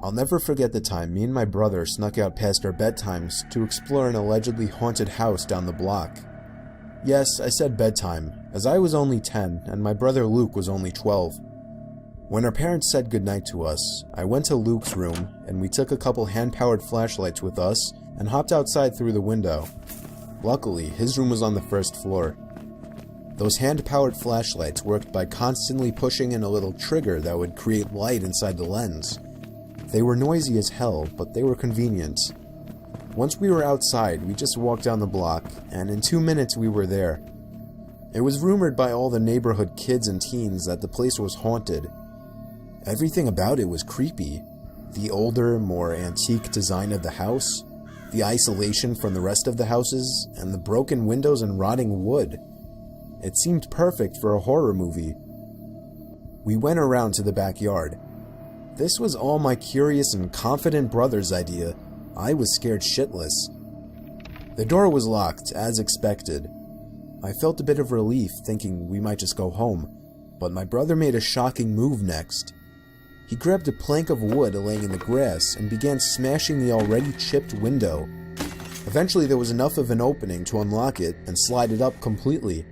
I'll never forget the time me and my brother snuck out past our bedtimes to explore an allegedly haunted house down the block. Yes, I said bedtime, as I was only 10 and my brother Luke was only 12. When our parents said goodnight to us, I went to Luke's room and we took a couple hand-powered flashlights with us and hopped outside through the window. Luckily, his room was on the first floor. Those hand-powered flashlights worked by constantly pushing in a little trigger that would create light inside the lens. They were noisy as hell, but they were convenient. Once we were outside, we just walked down the block, and in 2 minutes we were there. It was rumored by all the neighborhood kids and teens that the place was haunted. Everything about it was creepy. The older, more antique design of the house, the isolation from the rest of the houses, and the broken windows and rotting wood. It seemed perfect for a horror movie. We went around to the backyard. This was all my curious and confident brother's idea. I was scared shitless. The door was locked, as expected. I felt a bit of relief, thinking we might just go home, but my brother made a shocking move next. He grabbed a plank of wood laying in the grass and began smashing the already chipped window. Eventually there was enough of an opening to unlock it and slide it up completely.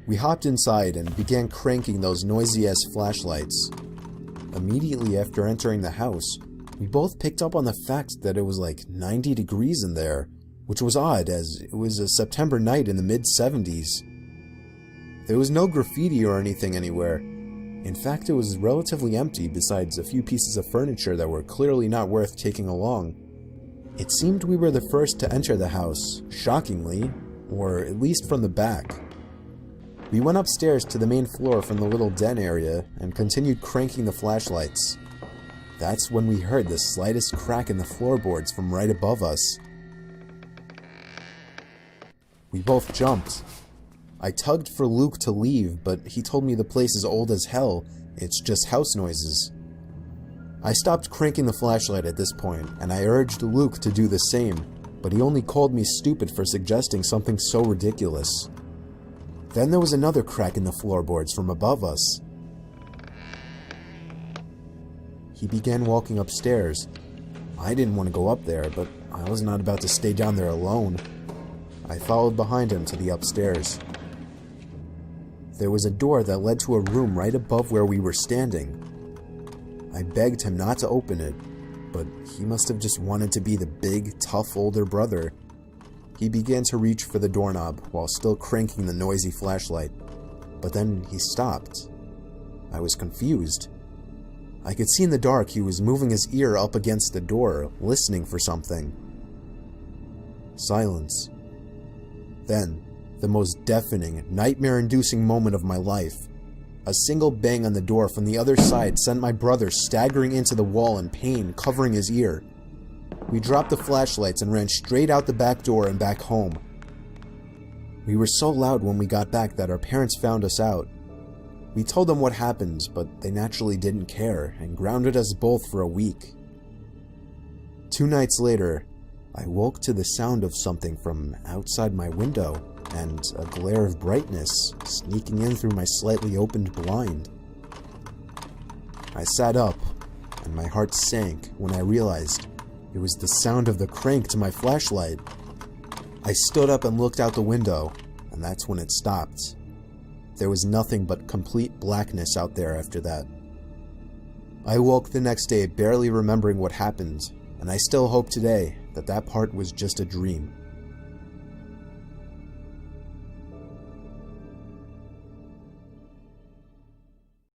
We hopped inside and began cranking those noisy-ass flashlights. Immediately after entering the house, we both picked up on the fact that it was like 90 degrees in there, which was odd as it was a September night in the mid-70s. There was no graffiti or anything anywhere. In fact, it was relatively empty besides a few pieces of furniture that were clearly not worth taking along. It seemed we were the first to enter the house, shockingly, or at least from the back. We went upstairs to the main floor from the little den area and continued cranking the flashlights. That's when we heard the slightest crack in the floorboards from right above us. We both jumped. I tugged for Luke to leave, but he told me the place is old as hell, it's just house noises. I stopped cranking the flashlight at this point, and I urged Luke to do the same, but he only called me stupid for suggesting something so ridiculous. Then there was another crack in the floorboards from above us. He began walking upstairs. I didn't want to go up there, but I was not about to stay down there alone. I followed behind him to the upstairs. There was a door that led to a room right above where we were standing. I begged him not to open it, but he must have just wanted to be the big, tough older brother. He began to reach for the doorknob while still cranking the noisy flashlight, but then he stopped. I was confused. I could see in the dark he was moving his ear up against the door, listening for something. Silence. Then, the most deafening, nightmare-inducing moment of my life. A single bang on the door from the other side sent my brother staggering into the wall in pain, covering his ear. We dropped the flashlights and ran straight out the back door and back home. We were so loud when we got back that our parents found us out. We told them what happened, but they naturally didn't care and grounded us both for a week. 2 nights later, I woke to the sound of something from outside my window and a glare of brightness sneaking in through my slightly opened blind. I sat up, and my heart sank when I realized it was the sound of the crank to my flashlight. I stood up and looked out the window, and that's when it stopped. There was nothing but complete blackness out there after that. I woke the next day barely remembering what happened, and I still hope today that that part was just a dream.